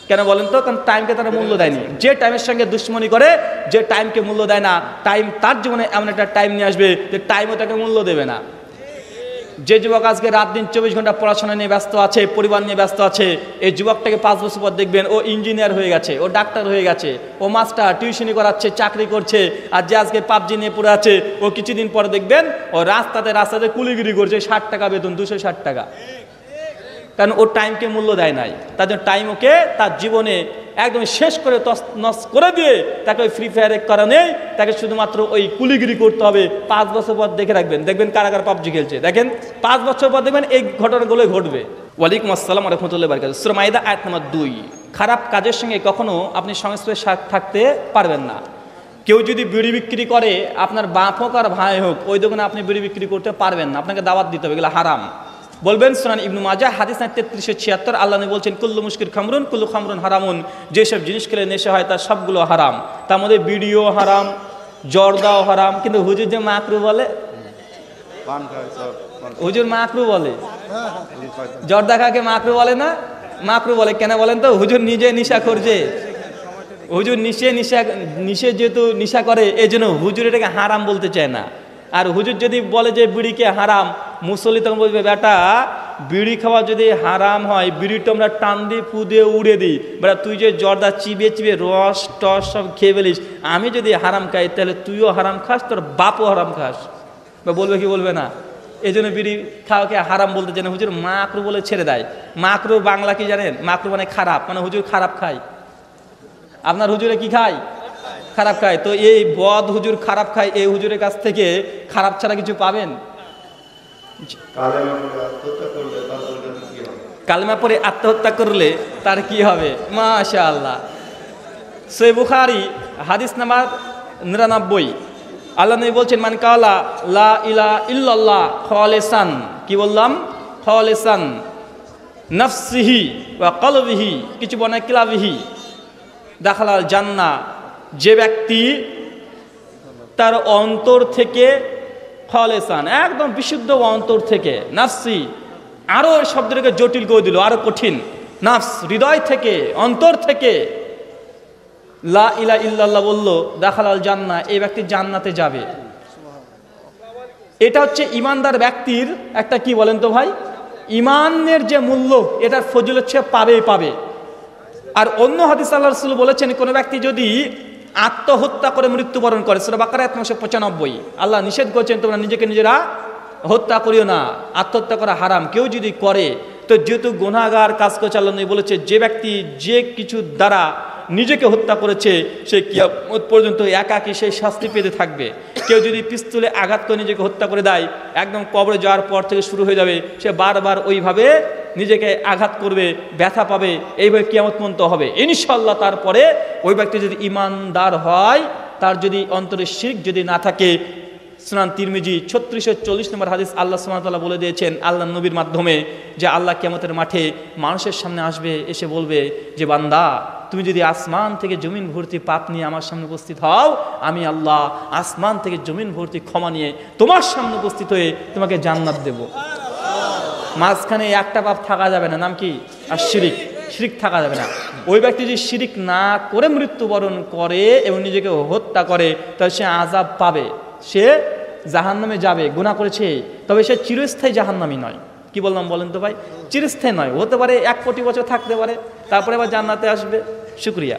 কেন বলেন তো? কারণ টাইমকে তারা মূল্য দেয়নি। যে টাইমের সঙ্গে দুশ্মনী করে, যে টাইমকে মূল্য দেয় না, টাইম তার জীবনে এমন একটা টাইম নিয়ে আসবে যে টাইমও তাকে মূল্য দেবে না। যে যুবক আজকে রাত দিন 24 ঘন্টা পড়াশোনা নিয়ে ব্যস্ত আছে, পরিবার নিয়ে ব্যস্ত আছে, এই যুবকটাকে 5 বছর পর দেখবেন ও ইঞ্জিনিয়ার হয়ে গেছে, ও ডাক্তার হয়ে গেছে, ও মাস্টার, টিউশনি করাচ্ছে, চাকরি করছে। আর যে আজকে পাবজি নিয়ে পড়ে আছে, ও কিছুদিন পরে দেখবেন ও রাস্তাতে কুলিগিরি করছে, 60 টাকা বেতন, 260 টাকা। কারণ ও টাইমকে মূল্য দেয় নাই, তার জন্য টাইম ওকে তার জীবনে একদম শেষ করে নষ্ট করে দিয়ে তাকে ওই ফ্রি ফায়ারের কারণে তাকে শুধুমাত্র ওই কুলিগিরি করতে হবে। 5 বছর পর দেখে রাখবেন, দেখবেন কারাগার পাবজি খেলছে, দেখেন 5 বছর পর দেখবেন এই ঘটনাগুলোই ঘটবে। ওয়ালাইকুম আসসালাম রাহমাতুল্লাহি ওয়া বারাকাতুহু। সূরা মাইদা আয়াত নম্বর 2। খারাপ কাজের সঙ্গে কখনো আপনি সংস্পর্শে থাকতে পারবেন না। কেউ যদি বিড়ি বিক্রি করে, আপনার বাপ হোক আর ভাই হোক, ওই দোকানে আপনি বিড়ি বিক্রি করতে পারবেন না, আপনাকে দাওয়াত দিতে হবে, এগুলো হারাম। বলবেন সুনান ইবনু মাজাহ হাদিস 3376, আল্লাহ নবী বলছেন কুল্লু মুশকির খামরুন কুল্লু খামরুন হারামুন, যেসব জিনিস খেলে নেশা হয় তার সবগুলো হারাম। তার মধ্যে বিড়িও হারাম, জর্দাও হারাম। কিন্তু হুজুর যে মাকরু বলে, হুজুর মাকরু বলে, জর্দা খাকে মাকরু বলে না? মাকরু বলে কেন বলেন তো? হুজুর নিজে নেশা করছে, হুজুর নিশে যেহেতু নেশা করে, এই জন্য হুজুর এটাকে হারাম বলতে চায় না। আর হুজুর যদি বলে যে বিড়িকে হারাম, মুসল্লি তখন বলবে বেটা বিড়ি খাওয়া যদি হারাম হয়, বিড়িটা আমরা টান দিয়ে ফু দিয়ে উড়ে দিই, বেটা তুই যে জর্দা চিবিয়ে চিবিয়ে রস টস সব খেয়ে ফেলিস, আমি যদি হারাম খাই তাহলে তুইও হারাম খাস, তোর বাপও হারাম খাস। বা বলবে কি বলবে না? এই জন্য বিড়ি খাওয়াকে হারাম বলতে চায় না, হুজুর মাকরু বলে ছেড়ে দেয়। মাকরু বাংলা কি জানেন? মাকরু মানে খারাপ, মানে হুজুর খারাপ খায়। আপনার হুজুরে কি খায়? খারাপ খায়। তো এই বদ হুজুর খারাপ খায়, এই হুজুরের কাছ থেকে খারাপ ছাড়া কিছু পাবেন? কালেমা পড়ে আত্মহত্যা করলে তার কি হবে? মাশাআল্লাহ। সহিহ বুখারী হাদিস নাম্বার 99, আল্লাহ নবী বলছেন মান কালা লা ইলাহা ইল্লাল্লাহ খালিসান, কি বললাম? খালিসান নাফসিহি ওয়া কলবিহি, কিছু বনে কিলাবিহি দাখালাল জান্নাহ, যে ব্যক্তি তার অন্তর থেকে খালিসান একদম বিশুদ্ধ অন্তর থেকে, নাফসি আরো শব্দটাকে জটিল করে দিল, আরো কঠিন, নাফস হৃদয় থেকে অন্তর থেকে লা ইলাহা ইল্লাল্লাহ বললো, দাখালাল জান্নাহ, এই ব্যক্তি জান্নাতে যাবে। এটা হচ্ছে ইমানদার ব্যক্তির একটা কি বলেন তো ভাই, ইমানের যে মূল্য, এটার ফজিলত সে পাবেই পাবে। আর অন্য হাদিস আল্লাহ রাসূল বলেছেন কোন ব্যক্তি যদি আত্মহত্যা করে মৃত্যুবরণ করে, সূরা বাকারা 195, আল্লাহ নিষেধ করেছেন তোমরা নিজেকে নিজেরা হত্যা করিও না, আত্মহত্যা করা হারাম। কেউ যদি করে তো যেহেতু গুনাহগার কাজ করছে, আল্লাহ নবী বলেছে যে ব্যক্তি যে কিছু দ্বারা নিজেকে হত্যা করেছে সে কিয়ামত পর্যন্ত একাকী সেই শাস্তি পেতে থাকবে। কেউ যদি পিস্তলে আঘাত করে নিজেকে হত্যা করে দেয়, একদম কবরে যাওয়ার পর থেকে শুরু হয়ে যাবে, সে বারবার ওইভাবে নিজেকে আঘাত করবে, ব্যথা পাবে, এইভাবে কিয়ামত পর্যন্ত হবে ইনশাআল্লাহ। তারপরে ওই ব্যক্তি যদি ইমানদার হয়, তার যদি অন্তরে শিরক যদি না থাকে, সুনান তিরমিজি 3640 নম্বর হাদিস, আল্লাহ সুবহানাহু ওয়া তাআলা বলে দিয়েছেন আল্লাহ নবীর মাধ্যমে যে আল্লাহ কিয়ামতের মাঠে মানুষের সামনে আসবে, এসে বলবে যে বান্দা তুমি যদি আসমান থেকে জমিন ভর্তি পাপ নিয়ে আমার সামনে উপস্থিত হও, আমি আল্লাহ আসমান থেকে জমিন ভর্তি ক্ষমা নিয়ে তোমার সামনে উপস্থিত হয়ে তোমাকে জান্নাত দেব। মাঝখানে একটা পাপ থাকা যাবে না, নাম কি? আর শিরিক, শিরিক থাকা যাবে না। ওই ব্যক্তি যদি শিরিক না করে মৃত্যুবরণ করে এবং নিজেকে হত্যা করে, তাহলে সে আযাব পাবে, সে জাহান্নামে যাবে, গুনাহ করেছে, তবে সে চিরস্থায়ী জাহান্নামী নয়। কি বললাম বলেন তো ভাই? চিরস্থায়ী নয়, হতে পারে 1 কোটি বছর থাকতে পারে, তারপরে আবার জান্নাতে আসবে। শুকরিয়া।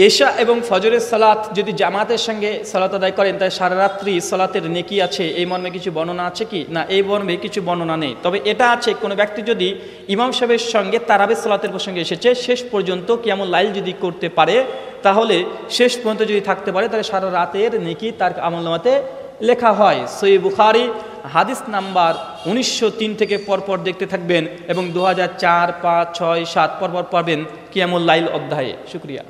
এশা এবং ফজরের সালাত যদি জামাতের সঙ্গে সালাত আদায় করেন, তাই সারা রাত্রি সালাতের নেকি আছে, এই মর্মে কিছু বর্ণনা আছে কি? না, এই মর্মে কিছু বর্ণনা নেই। তবে এটা আছে, কোনো ব্যক্তি যদি ইমাম সাহেবের সঙ্গে তারাবির সালাতের প্রসঙ্গে এসেছে, শেষ পর্যন্ত কিয়ামুল লাইল যদি করতে পারে, তাহলে শেষ পর্যন্ত যদি থাকতে পারে, তাহলে সারা রাতের নেকি তার আমলনামাতে লেখা হয়। সহিহ বুখারী হাদিস নাম্বার 1903 থেকে পরপর দেখতে থাকবেন এবং 2004, 5, 6, 7 পরপর পাবেন কিয়ামুল লাইল অধ্যায়ে। শুকরিয়া।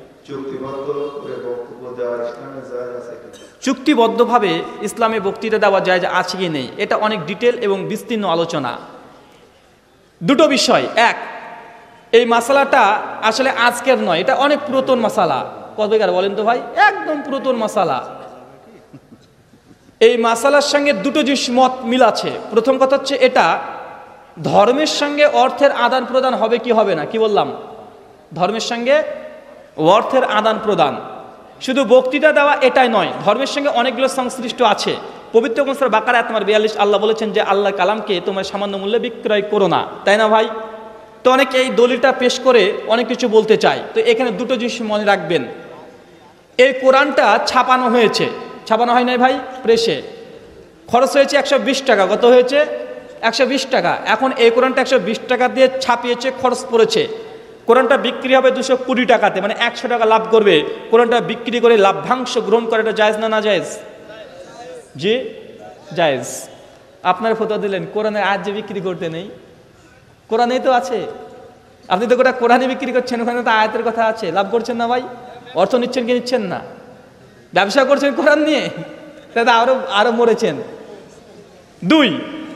চুক্তিবদ্ধভাবে ইসলামে বক্তৃতা দেওয়া যায় যে আছে কি নেই, এটা অনেক ডিটেল এবং বিস্তীর্ণ আলোচনা। দুটো বিষয়, এক, এই মাসালাটা আসলে আজকের নয়, এটা অনেক পুরাতন মাসালা। কতবার বলেন তো ভাই? একদম পুরাতন মাসালা। এই মাসালার সঙ্গে দুটো জিনিস মত মিল আছে। প্রথম কথা হচ্ছে এটা ধর্মের সঙ্গে অর্থের আদান প্রদান হবে কি হবে না। কি বললাম? ধর্মের সঙ্গে অর্থের আদান প্রদান, শুধু বক্তৃতা দেওয়া এটাই নয়, ধর্মের সঙ্গে অনেকগুলো সংশ্লিষ্ট আছে। পবিত্র সূরা বাকারা আয়াত নম্বর 42 আল্লাহ বলেছেন যে আল্লাহ কালামকে তোমরা সামান্য মূল্যে বিক্রয় করো না, তাই না ভাই? তো অনেকে এই দলিলটা পেশ করে অনেক কিছু বলতে চায়। তো এখানে দুটো জিনিস মনে রাখবেন, এই কোরআনটা ছাপানো হয়েছে, ছাপানো হয় নাই ভাই, প্রেসে খরচ হয়েছে 120 টাকা। কত হয়েছে? 120 টাকা। এখন এই কোরআনটা 120 টাকা দিয়ে ছাপিয়েছে, খরচ পড়েছে। কোরআনটা বিক্রি হবে 220 টাকাতে, মানে 100 টাকা লাভ করবে। কোরআনটা বিক্রি করে লাভ্যাংশ গ্রহণ করে, এটা জায়েজ না না জায়েজ? জি জায়েজ। আপনার ফতোয়া দিলেন কোরআনের আয়াত যে বিক্রি করতে নেই, কোরআনেই তো আছে। আপনি তো গোটা কোরআনে বিক্রি করছেন, ওখানে তো আয়াতের কথা আছে। লাভ করছেন না ভাই? অর্থ নিচ্ছেন কি নিচ্ছেন না? ব্যবসা করছেন কোরআন নিয়ে, তাতে আরো মরেছেন। 2,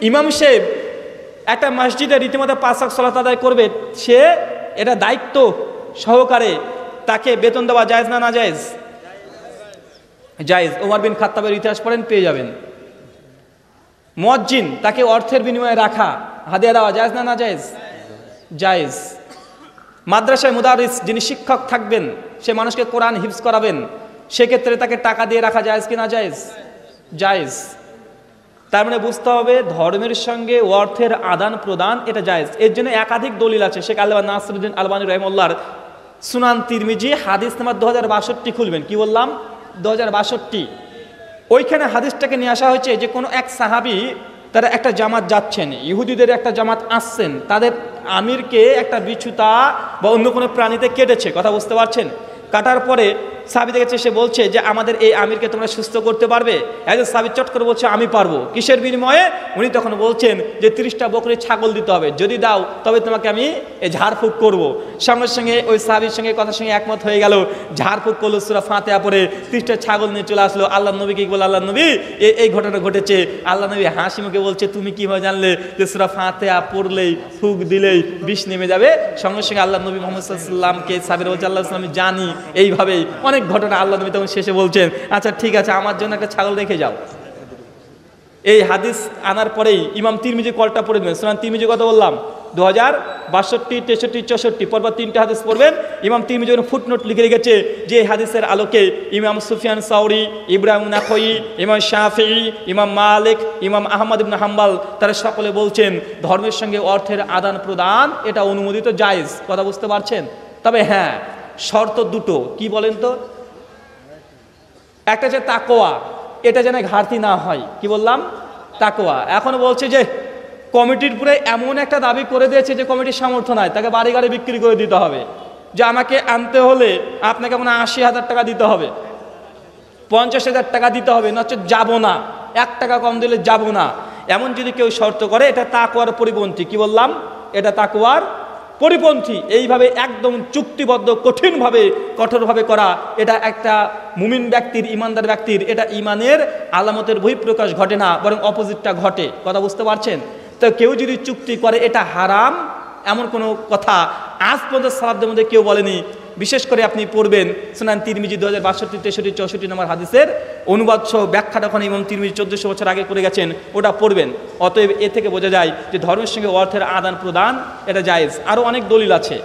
ইমাম সাহেব একটা মসজিদে রীতিমতো 5 ওয়াক্ত সালাত আদায় করবে, সে এটা দায়িত্ব সহকারে তাকে বেতন দেওয়া জায়েজ না না জায়েজ? জায়েজ। ওমর বিন খাত্তাবের ইতিহাস পড়েন, পেয়ে যাবেন। মুয়াজ্জিন, তাকে অর্থের বিনিময়ে রাখা, হাদিয়া দেওয়া জায়েজ না না জায়েজ? জায়েজ। মাদ্রাসায় মুদারিস, যিনি শিক্ষক থাকবেন, সে মানুষকে কোরআন হিফজ করাবেন, সেক্ষেত্রে তাকে টাকা দিয়ে রাখা জায়েজ কি না জায়েজ? জায়েজ। তার মানে বুঝতে হবে ধর্মের সঙ্গে অর্থের আদান প্রদান এটা জায়েজ। এর জন্য একাধিক দলিল আছে। শেখ আল্লামা নাসিরুদ্দিন আলবানী রাহিমাহুল্লাহর সুনান তিরমিজি হাদিস নাম্বার 2062 খুলবেন। কি বললাম? 2062। ওইখানে হাদিসটাকে নিয়ে আসা হয়েছে যে কোনো এক সাহাবী, তারা একটা জামাত যাচ্ছেন, ইহুদিদের একটা জামাত আসছেন, তাদের আমিরকে একটা বিছুতা বা অন্য কোনো প্রাণীতে কেটেছে। কথা বুঝতে পারছেন? কাটার পরে সাহাবী দেখেছে, সে বলছে যে আমাদের এই আমিরকে তোমরা সুস্থ করতে পারবে? একজন সাহাবী চট করে বলছে আমি পারবো। কিসের বিনিময়ে? উনি তখন বলছেন যে 30টা বকরি ছাগল দিতে হবে, যদি দাও তবে তোমাকে আমি এই ঝাড়ফুঁক করব। সঙ্গে সঙ্গে ওই সাহাবীর সঙ্গে কথার সঙ্গে একমত হয়ে গেল, ঝাড়ফুঁক করলো, সূরা ফাতিহা পড়ে 30টা ছাগল নিয়ে চলে আসলো। আল্লাহ নবীকে বলে, আল্লাহ নবী এই ঘটনা ঘটেছে। আল্লাহ নবী হাসি মুখে বলছে, তুমি কিভাবে জানলে যে সূরা ফাতিহা পড়লেই ফুঁক দিলেই বিষ নেমে যাবে? সঙ্গে সঙ্গে আল্লাহ নবী মুহাম্মদ সাল্লাল্লাহু আলাইহি ওয়াসাল্লামকে সাহাবীরা বলছে, আল্লাহ আমি জানি। এইভাবেই অনেক ঘটনা আল্লাহ নবী তখন শেষে বলছেন, আচ্ছা ঠিক আছে, আমার জন্য একটা ছাগল রেখে যাও। এই হাদিস আনার পরেই ইমাম তিরমিজি কলটা পড়ে দেবেন। সুনান তিরমিজি কথা বললাম 2062, 63, 64 পরপর 3টে হাদিস পড়বেন। ইমাম তিরমিজি ফুটনোট লিখে রেখেছে যে এই হাদিসের আলোকে ইমাম সুফিয়ান সাউরি, ইব্রাহিম নাখই, ইমাম শাফিঈ, ইমাম মালিক, ইমাম আহমদ ইবনে হাম্বল, তারা সকলে বলছেন ধর্মের সঙ্গে অর্থের আদান প্রদান এটা অনুমোদিত, জায়েজ। কথা বুঝতে পারছেন? তবে হ্যাঁ, শর্ত দুটো। কি বলেন তো? একটা যে তাকওয়া, এটা যেন ঘাটতি না হয়। কি বললাম? তাকওয়া। এখন বলছে যে কমিটির পুরে এমন একটা দাবি করে দিয়েছে যে কমিটির সামর্থ্য নাই, তাকে বাড়ি গাড়ি বিক্রি করে দিতে হবে, যে আমাকে আনতে হলে আপনাকে মনে 80,000 টাকা দিতে হবে, 50,000 টাকা দিতে হবে, নচে যাব না, 1 টাকা কম দিলে যাব না। এমন যদি কেউ শর্ত করে, এটা তাকওয়ার পরিপন্থী। কি বললাম? এটা তাকওয়ার পরিপন্থী। এইভাবে একদম চুক্তিবদ্ধ কঠিনভাবে কঠোরভাবে করা, এটা একটা মুমিন ব্যক্তির, ইমানদার ব্যক্তির, এটা ইমানের আলামতের বহিঃপ্রকাশ ঘটে না, বরং অপোজিটটা ঘটে। কথা বুঝতে পারছেন? তো কেউ যদি চুক্তি করে এটা হারাম, এমন কোনো কথা আজ পর্যন্ত সালাফদের মধ্যে কেউ বলেনি। বিশেষ করে আপনি পড়বেন সুনান তিরমিজি 2062, 63, 64 নম্বর হাদিসের অনুবাদ সহ ব্যাখ্যাটা ওখানে ইমাম তিরমিজি 1400 বছর আগে করে গেছেন, ওটা পড়বেন। অতএব এ থেকে বোঝা যায় যে ধর্মের সঙ্গে অর্থের আদান প্রদান এটা জায়েজ। আরও অনেক দলিল আছে।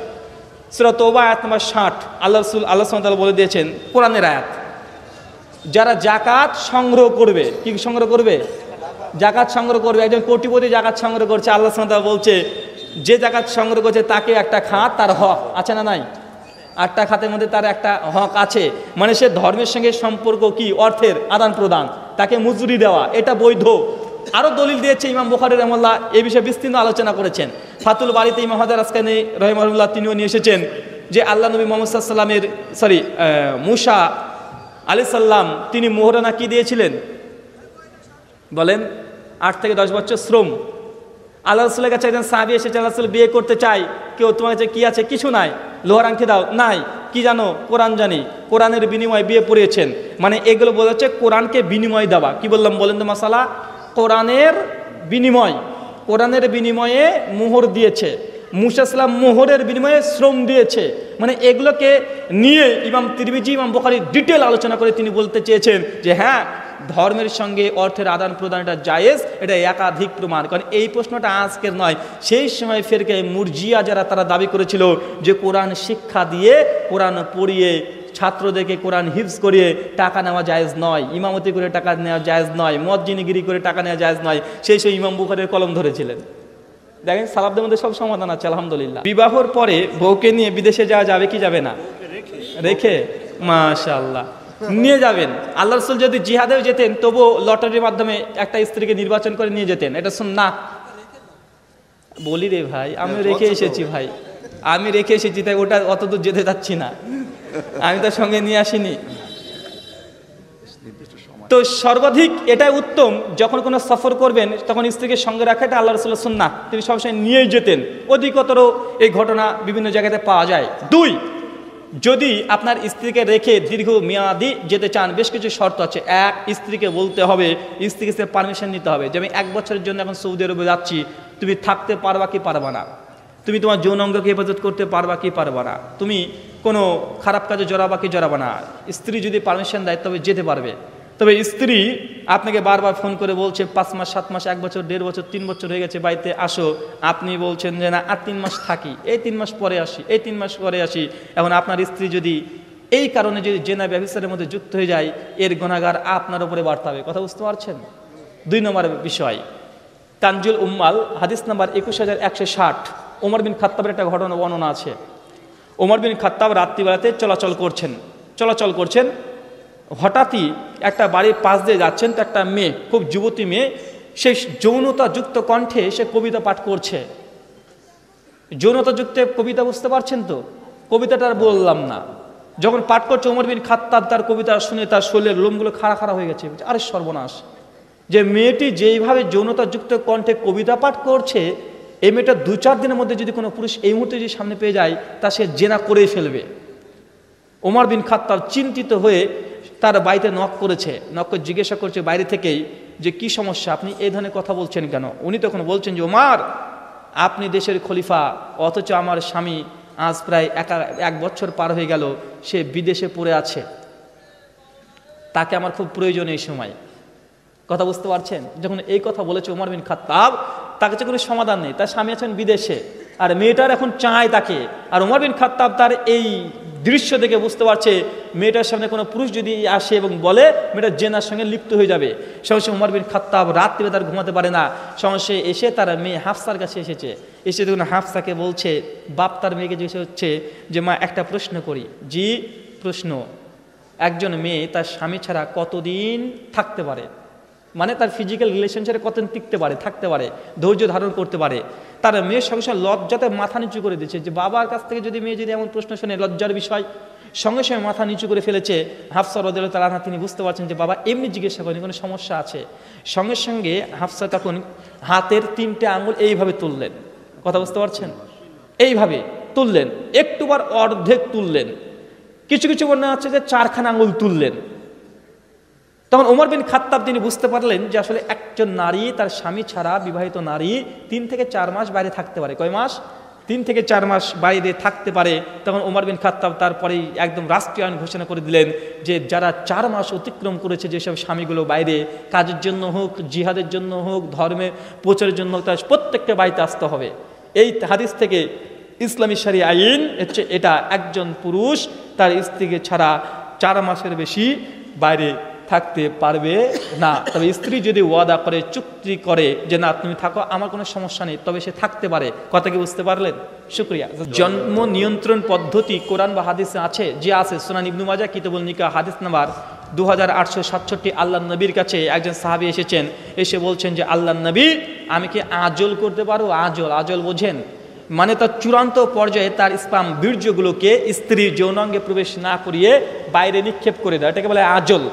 সূরা তওবা আয়াত নম্বর 60 আল্লাহ সুবহানাহু ওয়া তাআলা বলে দিয়েছেন, কোরআনের আয়াত, যারা জাকাত সংগ্রহ করবে, কি সংগ্রহ করবে? জাকাত সংগ্রহ করবে। একজন কোটিপতি জাকাত সংগ্রহ করছে, আল্লাহ সুবহানাহু ওয়া তাআলা বলছে যে জাকাত সংগ্রহ করছে তাকে একটা খাত, তার হক আছে না নাই? 8টা খাতের মধ্যে তার একটা হক আছে, মানে সে ধর্মের সঙ্গে সম্পর্ক কি? অর্থের আদান প্রদান, তাকে মজুরি দেওয়া, এটা বৈধ। আরও দলিল দিয়েছে ইমাম বুখারী রাহিমাহুল্লাহ, এই বিষয়ে বিস্তীর্ণ আলোচনা করেছেন। ফাতুল বারিতে ইমাম হাজার আসকানি রাহিমাহুল্লাহ তিনিও নিয়ে এসেছেন যে আল্লাহ নবী মুহাম্মদ সাল্লাল্লাহু আলাইহি ওয়াসাল্লামের মুসা আলাইহিস সালাম তিনি মোহরানা কি দিয়েছিলেন বলেন? 8 থেকে 10 বছর শ্রম। আল্লাহ রাসূলের কাছে একজন সাহাবী এসেছে, আল্লাহ রাসূল বিয়ে করতে চাই, কেউ তোমার কাছে কি আছে? কিছু নাই। লোহার আংটি দাও? নাই। কি জানো? কোরআন জানি। কোরআনের বিনিময়ে বিয়ে পড়িয়েছেন। মানে এগুলো বোঝা যাচ্ছে কোরআনকে বিনিময় দেওয়া। কি বললাম বলেন তো মাসালা? কোরআনের বিনিময়, কোরআনের বিনিময়ে মোহর দিয়েছে। মুসা সাল্লাম মোহরের বিনিময়ে শ্রম দিয়েছে। মানে এগুলোকে নিয়ে ইমাম তিরমিজি, ইমাম বুখারী ডিটেল আলোচনা করে তিনি বলতে চেয়েছেন যে হ্যাঁ, ধর্মের সঙ্গে অর্থের আদান প্রদান এটা জায়েজ, এটা একাধিক প্রমাণ। কারণ এই প্রশ্নটা আজকের নয়, সেই সময় ফিরকে মুরজিয়া যারা তারা দাবি করেছিল যে কোরআন শিক্ষা দিয়ে, কোরআন পড়িয়ে ছাত্রদেরকে কোরআন হিফজ করিয়ে টাকা নেওয়া জায়েজ নয়, ইমামতি করে টাকা নেওয়া জায়েজ নয়, মুয়াজ্জিনগিরি করে টাকা নেওয়া জায়েজ নয়, সেই ইমাম বুখারীর কলম ধরেছিলেন। দেখেন সালাফদের মধ্যে সব সমাধান আছে আলহামদুলিল্লাহ। বিবাহর পরে বউকে নিয়ে বিদেশে যাওয়া যাবে কি যাবে না? রেখে? মাশাআল্লাহ, নিয়ে যাবেন। আল্লাহ রাসূল যদি জিহাদেও যেতেন তবু লটারির মাধ্যমে একটা স্ত্রীকে নির্বাচন করে নিয়ে যেতেন, এটা সুন্নাহ। বলি রে ভাই, আমি রেখে এসেছি ভাই, আমি রেখে এসেছি, তাই ওটা অত দূর যেতে যাচ্ছি না, আমি তার সঙ্গে নিয়ে আসিনি। তো সর্বাধিক এটাই উত্তম, যখন কোনো সফর করবেন তখন স্ত্রীকে সঙ্গে রাখা, এটা আল্লাহ রাসূলের সুন্নাহ, তিনি সবসময় নিয়েই যেতেন। অধিকতর এই ঘটনা বিভিন্ন জায়গাতে পাওয়া যায়। 2, যদি আপনার স্ত্রীকে রেখে দীর্ঘ মেয়াদি যেতে চান, বেশ কিছু শর্ত আছে। 1, স্ত্রীকে বলতে হবে, স্ত্রীকে সে পারমিশন নিতে হবে যে আমি 1 বছরের জন্য এখন সৌদি আরবে যাচ্ছি, তুমি থাকতে পারবা কি পারবা না, তুমি তোমার যৌনাঙ্গকে হেফাজত করতে পারবা কি পারবা না, তুমি কোনো খারাপ কাজে জড়াবা কি জড়াবা না। স্ত্রী যদি পারমিশন দেয় তবে যেতে পারবে। তবে স্ত্রী আপনাকে বারবার ফোন করে বলছে 5 মাস 7 মাস 1 বছর 1.5 বছর 3 বছর হয়ে গেছে, বাড়িতে আসো, আপনি বলছেন যে না আর 3 মাস থাকি, এই 3 মাস পরে আসি, এই 3 মাস পরে আসি। এখন আপনার স্ত্রী যদি এই কারণে যদি জেনা ব্যভিচারের মধ্যে যুক্ত হয়ে যায়, এর গুনাহগার আপনার উপরে বাড়তে হবে। কথা বুঝতে পারছেন? 2 নম্বর বিষয়, কানজুল উম্মাল হাদিস নাম্বার 21160, ওমর বিন খাত্তাবের একটা ঘটনা বর্ণনা আছে। ওমর বিন খাত্তাব রাত্রিবেলাতে চলাচল করছেন, হঠাৎই একটা বাড়ির পাশ দিয়ে যাচ্ছেন, তো একটা মেয়ে, খুব যুবতী মেয়ে, সে যৌনতাযুক্ত কণ্ঠে সে কবিতা পাঠ করছে। যৌনতাযুক্ত কবিতা, বুঝতে পারছেন তো? কবিতাটা আর বললাম না। যখন পাঠ করছে ওমর বিন খাত্তাব তার কবিতা শুনে তার শরীরের লোমগুলো খাড়া খাড়া হয়ে গেছে। আরে সর্বনাশ, যে মেয়েটি যেইভাবে যৌনতাযুক্ত কণ্ঠে কবিতা পাঠ করছে, এই মেয়েটা 2-4 দিনের মধ্যে যদি কোনো পুরুষ এই মুহূর্তে যদি সামনে পেয়ে যায়, তা সে জেনা করেই ফেলবে। ওমর বিন খাত্তাব চিন্তিত হয়ে তার বাড়িতে নক করেছে, নক করে জিজ্ঞাসা করছে বাইরে থেকেই যে কি সমস্যা, আপনি এই ধরনের কথা বলছেন কেন? উনি তখন বলছেন যে ওমর, আপনি দেশের খলিফা, অথচ আমার স্বামী আজ প্রায় 1 বছর পার হয়ে গেল, সে বিদেশে পড়ে আছে, তাকে আমার খুব প্রয়োজন এই সময়। কথা বুঝতে পারছেন? যখন এই কথা বলেছে ওমর বিন খাত্তাব, তার কাছে কোনো সমাধান নেই, তার স্বামী আছেন বিদেশে, আর মেয়েটার এখন চায় তাকে। আর ওমর বিন খাত্তাব তার এই দৃশ্য দেখে বুঝতে পারছে মেয়েটার সামনে কোনো পুরুষ যদি আসে এবং বলে, মেয়েটা জেনার সঙ্গে লিপ্ত হয়ে যাবে। সঙ্গে ওমর বিন খাত্তাব রাত্রে তার ঘুমাতে পারে না, সঙ্গে এসে তার মেয়ে হাফসার কাছে এসে দেখুন হাফসাকে বলছে, বাপ তার মেয়েকে জিজ্ঞেস হচ্ছে যে মা একটা প্রশ্ন করি। জি, প্রশ্ন। একজন মেয়ে তার স্বামী ছাড়া কতদিন থাকতে পারে, মানে তার ফিজিক্যাল রিলেশনশিপে কতদিন টিকতে পারে, থাকতে পারে, ধৈর্য ধারণ করতে পারে? তার মেয়ের সঙ্গে সঙ্গে লজ্জাতে মাথা নিচু করে দিচ্ছে, যে বাবার কাছ থেকে যদি মেয়ে যদি এমন প্রশ্ন শুনে, লজ্জার বিষয়, সঙ্গে সঙ্গে মাথা নিচু করে ফেলেছে। হাফসা রাদিয়াল্লাহু তাআলা আনহা তিনি বুঝতে পারছেন যে বাবা এমনি জিজ্ঞাসা করেনি, কোনো সমস্যা আছে। সঙ্গে সঙ্গে হাফসা তখন হাতের 3টে আঙুল এইভাবে তুললেন। কথা বুঝতে পারছেন? এইভাবে তুললেন, একটুবার অর্ধেক তুললেন, কিছু কিছু মনে হচ্ছে যে 4খানা আঙুল তুললেন। তখন ওমর বিন খাত্তাব তিনি বুঝতে পারলেন যে আসলে একজন নারী তার স্বামী ছাড়া, বিবাহিত নারী 3 থেকে 4 মাস বাইরে থাকতে পারে। কয় মাস? 3 থেকে 4 মাস বাইরে থাকতে পারে। তখন ওমর বিন খাত্তাব তারপরেই একদম রাষ্ট্রীয় আইন ঘোষণা করে দিলেন যে যারা 4 মাস অতিক্রম করেছে, যেসব স্বামীগুলো বাইরে কাজের জন্য হোক, জিহাদের জন্য হোক, ধর্মে প্রচারের জন্য হোক, তার প্রত্যেকটা বাড়িতে আসতে হবে। এই হাদিস থেকে ইসলামী শরিয়া আইন হচ্ছে এটা, একজন পুরুষ তার স্ত্রীকে ছাড়া 4 মাসের বেশি বাইরে থাকতে পারবে না। তবে স্ত্রী যদি ওয়াদা করে, চুক্তি করে যে না তুমি থাকো, আমার কোনো সমস্যা নেই, তবে সে থাকতে পারে। কথা কি বুঝতে পারলেন? শুকরিয়া। জন্ম নিয়ন্ত্রণ পদ্ধতি কোরআন বা হাদিসে আছে? যে আছে। সুনান ইবনে মাজাহ কিতাবুল নিকাহ হাদিস নাম্বার 2867। আল্লাহর নবীর কাছে একজন সাহাবী এসেছেন, এসে বলছেন যে আল্লাহর নবী, আমি কি আজল করতে পারবো? আজল বোঝেন? মানে তার চূড়ান্ত পর্যায়ে তার স্পাম বীর্যগুলোকে স্ত্রীর যৌনাঙ্গে প্রবেশ না করিয়ে বাইরে নিক্ষেপ করে দেয়, এটাকে বলে আজল।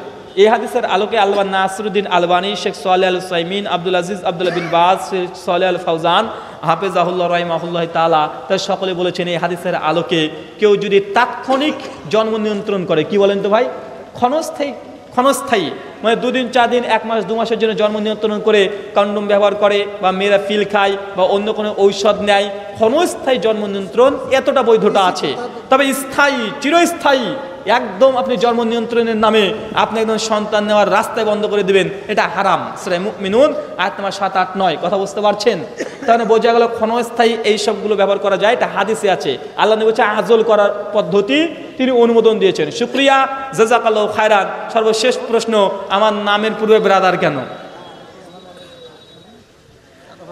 এই হাদিসের আলোকে আল্লামা নাসিরুদ্দিন আলবানী, শেখ সালেহ আল উসাইমিন, আব্দুল আজিজ আব্দুল্লাহ বিন বাজ, শেখ সালেহ আল ফাউজান, হাফেজাহুল্লাহ রাহিমাহুল্লাহ তাআলা, তার সকলে বলেছেন এই হাদিসের আলোকে কেউ যদি তাৎক্ষণিক জন্ম নিয়ন্ত্রণ করে, কি বলেন তো ভাই, ক্ষণস্থায়ী মানে 2 দিন 4 দিন 1 মাস 2 মাসের জন্য জন্ম নিয়ন্ত্রণ করে কন্ডোম ব্যবহার করে, বা মেয়েরা পিল খায়, বা অন্য কোনো ঔষধ নেয়, ক্ষণস্থায়ী জন্ম নিয়ন্ত্রণ এতটা বৈধতা আছে। তবে স্থায়ী, চিরস্থায়ী একদম আপনি জন্ম নিয়ন্ত্রণের নামে আপনি একদম সন্তান নেওয়ার রাস্তায় বন্ধ করে দিবেন, এটা হারাম। সূরা মুমিনুন আয়াত নাম্বার 7, 8, 9। কথা বুঝতে পারছেন? তাহলে বোঝা গেল ক্ষণস্থায়ী এই সবগুলো ব্যবহার করা যায়, এটা হাদিসে আছে। আল্লাহ নবী বলেছে আজল করার পদ্ধতি তিনি অনুমোদন দিয়েছেন। শুকরিয়া, জাযাকাল্লাহু খায়রান। সর্বশেষ প্রশ্ন, আমার নামের পূর্বে ব্রাদার কেন?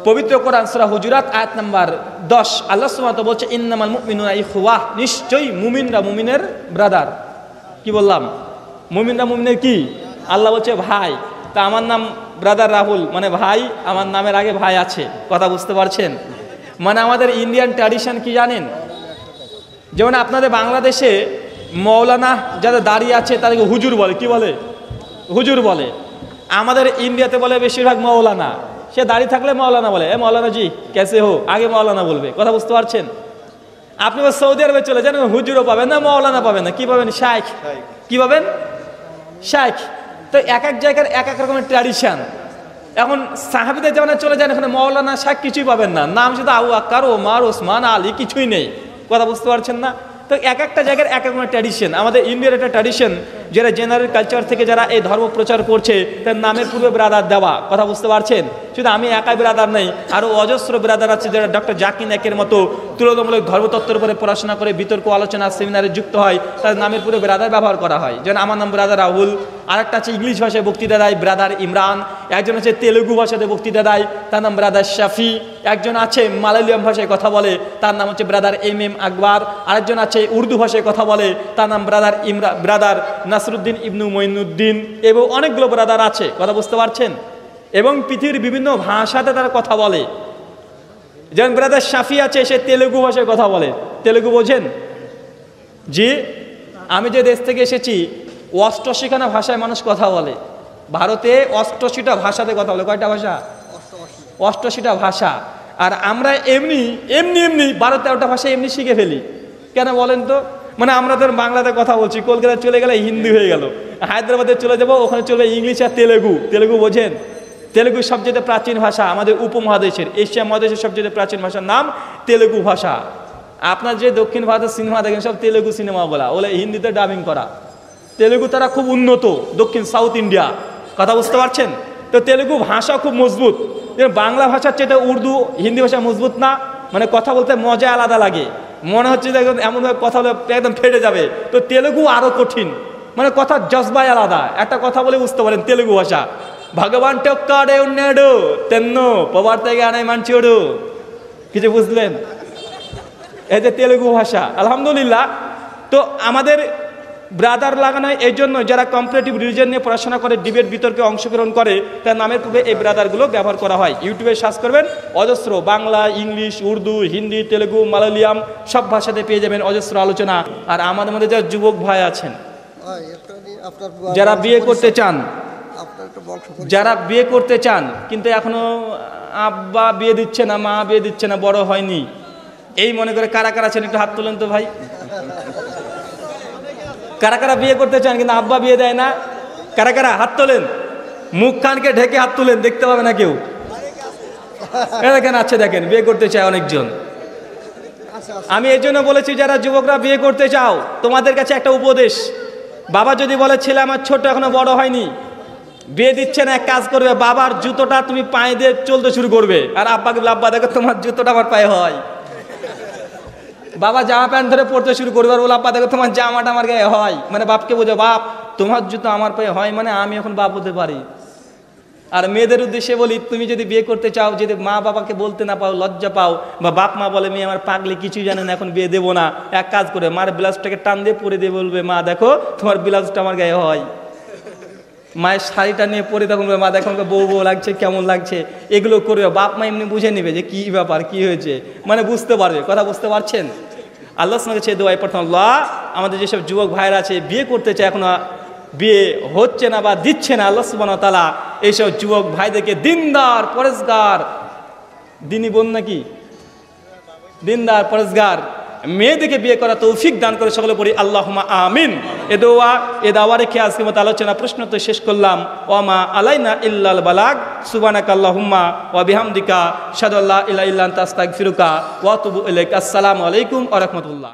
পবিত্র কোরআন সূরা হুজুরাত আয়াত নাম্বার 10 আল্লাহ সুবহানাহু ওয়া তাআলা বলছে ইন্নামাল মুমিনুনা ইখওয়াহ, নিশ্চয়ই মুমিনরা মুমিনের ব্রাদার। কি বললাম? মুমিনরা মুমিনের কি? আল্লাহ বলছে ভাই। তা আমার নাম ব্রাদার রাহুল, মানে ভাই, আমার নামের আগে ভাই আছে। কথা বুঝতে পারছেন? মানে আমাদের ইন্ডিয়ান ট্র্যাডিশন কি জানেন? যেমন আপনাদের বাংলাদেশে মৌলানা যাদের দাঁড়িয়ে আছে তাদেরকে হুজুর বলে, কি বলে? হুজুর বলে। আমাদের ইন্ডিয়াতে বলে বেশিরভাগ মৌলানা। সে দাঁড়িয়ে থাকলে মৌলানা বলে, এ মৌলানা জি কেসে হো, আগে মৌলানা বলবে। কথা বুঝতে পারছেন? আপনি সৌদি আরবে চলে যান, হুজুরও পাবেন না, মৌলানা পাবেন না, কি পাবেন? শাইখ। কি পাবেন? শাইখ। তো এক এক জায়গার এক এক রকমের ট্র্যাডিশন। এখন সাহাবীদের জামানায় চলে যান, এখানে মৌলানা শাইখ কিছুই পাবেন না, নাম শুধু আবু বকর, ওমর, ওসমান, আলী, কিছুই নেই। কথা বুঝতে পারছেন না? তো এক একটা জায়গার এক এক রকমের ট্র্যাডিশন। আমাদের ইন্ডিয়ার একটা ট্র্যাডিশন, যারা জেনারেল কালচার থেকে যারা এই ধর্ম প্রচার করছে তার নামের পূর্বে ব্রাদার দেওয়া। কথা বুঝতে পারছেন? শুধু আমি একাই ব্রাদার নেই, আরও অজস্র ব্রাদার আছে যারা ডক্টর জাকির নায়েকের মতো তুলনামূলক ধর্মতত্ত্বের উপরে পড়াশোনা করে বিতর্ক আলোচনা সেমিনারে যুক্ত হয়, তার নামের পূর্বে ব্রাদার ব্যবহার করা হয়। যেমন আমার নাম ব্রাদার রাহুল, আরেকটা আছে ইংলিশ ভাষায় বক্তৃতা দেয় ব্রাদার ইমরান, একজন আছে তেলুগু ভাষাতে বক্তৃতা দেয়, তার নাম ব্রাদার শাফি, একজন আছে মালয়ালিয়াম ভাষায় কথা বলে, তার নাম হচ্ছে ব্রাদার MM আকবর, আরেকজন আছে উর্দু ভাষায় কথা বলে, তার নাম ব্রাদার নাসরুদ্দিন ইবনু মঈনুদ্দিন, এবং অনেকগুলো ব্রাদার আছে। কথা বুঝতে পারছেন? এবং পৃথিবীর বিভিন্ন ভাষাতে তারা কথা বলে। যেমন ব্রাদার শাফি আছে, সে তেলুগু ভাষায় কথা বলে। তেলুগু বোঝেন? জি, আমি যে দেশ থেকে এসেছি 88খানা ভাষায় মানুষ কথা বলে। ভারতে 88টা ভাষাতে কথা বলে। কয়টা ভাষা? 88টা ভাষা। আর আমরা এমনি 12-13টা ভাষা এমনি শিখে ফেলি। কেন বলেন তো? মানে আমরা তো বাংলাতে কথা বলছি, কলকাতায় চলে গেলে হিন্দি হয়ে গেল, হায়দ্রাবাদে চলে যাবো, ওখানে চলবে ইংলিশ আর তেলেগু। তেলেগু বোঝেন? তেলেগু সবচেয়ে প্রাচীন ভাষা আমাদের উপমহাদেশের, এশিয়া মহাদেশের সবচেয়ে প্রাচীন ভাষার নাম তেলেগু ভাষা। আপনার যে দক্ষিণ ভারতের সিনেমা দেখেন সব তেলেগু সিনেমা বলা, ওগুলো হিন্দিতে ডাবিং করা। তেলেগু তারা খুব উন্নত, দক্ষিণ সাউথ ইন্ডিয়া। কথা বুঝতে পারছেন? তো তেলেগু ভাষা খুব মজবুত। বাংলা ভাষার চেয়ে উর্দু হিন্দি ভাষা মজবুত না, মানে কথা বলতে মজা আলাদা লাগে, মনে হচ্ছে যে এমনভাবে কথা বলে একদম ফেটে যাবে। তো তেলেগু আরও কঠিন, মানে কথার জজবাই আলাদা। একটা কথা বলে বুঝতে পারেন তেলেগু ভাষা, ভগবান টক্কাডে উন্নেডো তেন্ন পবার থেকে আনাই মানছিওডো, কিছু বুঝলেন? এই যে তেলেগু ভাষা, আলহামদুলিল্লাহ। তো আমাদের ব্রাদার লাগানো এই জন্য যারা কম্পারেটিভ রিলিজিয়ন নিয়ে পড়াশোনা করে, ডিবেট বিতর্কে অংশগ্রহণ করে, তার নামের পূর্বে এই ব্রাদারগুলো ব্যবহার করা হয়। ইউটিউবে সার্চ করবেন, অজস্র বাংলা, ইংলিশ, উর্দু, হিন্দি, তেলেগু, মালয়ালিয়াম সব ভাষাতে পেয়ে যাবেন অজস্র আলোচনা। আর আমাদের মধ্যে যারা যুবক ভাই আছেন, যারা বিয়ে করতে চান, কিন্তু এখনো আব্বা বিয়ে দিচ্ছে না, মা বিয়ে দিচ্ছে না, বড় হয়নি, এই মনে করে কারা কারা আছেন একটু হাত তোলেন তো ভাই। কারা কারা বিয়ে করতে চান কিন্তু আব্বা বিয়ে দেয় না? কারা কারা হাত তোলেন? মুখ কানকে ঢেকে হাত তুলেন, দেখতে পাবে না কেউ। দেখেন, আছে, দেখেন বিয়ে করতে চায় অনেকজন। আমি এই জন্য বলেছি যারা যুবকরা বিয়ে করতে চাও, তোমাদের কাছে একটা উপদেশ। বাবা যদি বলে ছেলে আমার ছোট, এখনো বড় হয়নি, বিয়ে দিচ্ছে না, এক কাজ করবে, বাবার জুতোটা তুমি পায়ে দিয়ে চলতে শুরু করবে, আর আব্বাকে বলে আব্বা দেখো তোমার জুতোটা আমার পায়ে হয়। বাবা জামা প্যান্ট ধরে পড়তে শুরু করবে, আর বলে আব্বা দেখো তোমার জামাটা আমার গায়ে হয়, মানে বাপকে বোঝো বাপ তোমার জুতো আমার পায়ে হয়, মানে আমি এখন বাপ হতে পারি। আর মেয়েদের উদ্দেশ্যে বলি, তুমি যদি বিয়ে করতে চাও, যদি মা বাবাকে বলতে না পাও, লজ্জা পাও, বা বাপ মা বলে মেয়ে আমার পাগলি, কিছুই জানে না, এখন বিয়ে দেবো না, এক কাজ করে মার ব্লাউজটাকে টান দিয়ে পরে দিয়ে বলবে মা দেখো তোমার ব্লাউজটা আমার গায়ে হয়। মায়ের শাড়িটা নিয়ে পরে তখন মা দেখো বউ বউ লাগছে, কেমন লাগছে, এগুলো করবে। বাপ মা এমনি বুঝে নেবে যে কি ব্যাপার, কি হয়েছে, মানে বুঝতে পারবে। কথা বুঝতে পারছেন? আল্লাহ সঙ্গে ছে দোয়াই প্রথম, আল্লাহ আমাদের যেসব যুবক ভাইরা আছে বিয়ে করতে চায়, এখনো বিয়ে হচ্ছে না বা দিচ্ছে না, আল্লাহ সুবহানাহু ওয়া তাআলা এইসব যুবক ভাইদেরকে দিনদার পরেশগার, দিনী বোন নাকি, দিনদার পরেশগার মেয়েদেরকে বিয়ে করা তৌফিক দান করে সকলে পড়ি আল্লাহুম্মা আমিন। এ দাওয়া রেখে আজকে মতো আলোচনা প্রশ্ন তো শেষ করলাম। ওয়ামা আলাইনা ইল্লাল বালাগ, সুবহানাকা আল্লাহুম্মা ওয়া বিহামদিকা আশহাদু আল্লা ইলাহা ইল্লা আনতা আস্তাগফিরুকা ওয়া আতুবু ইলাইক। আসসালামু আলাইকুম ওয়া রাহমাতুল্লাহ।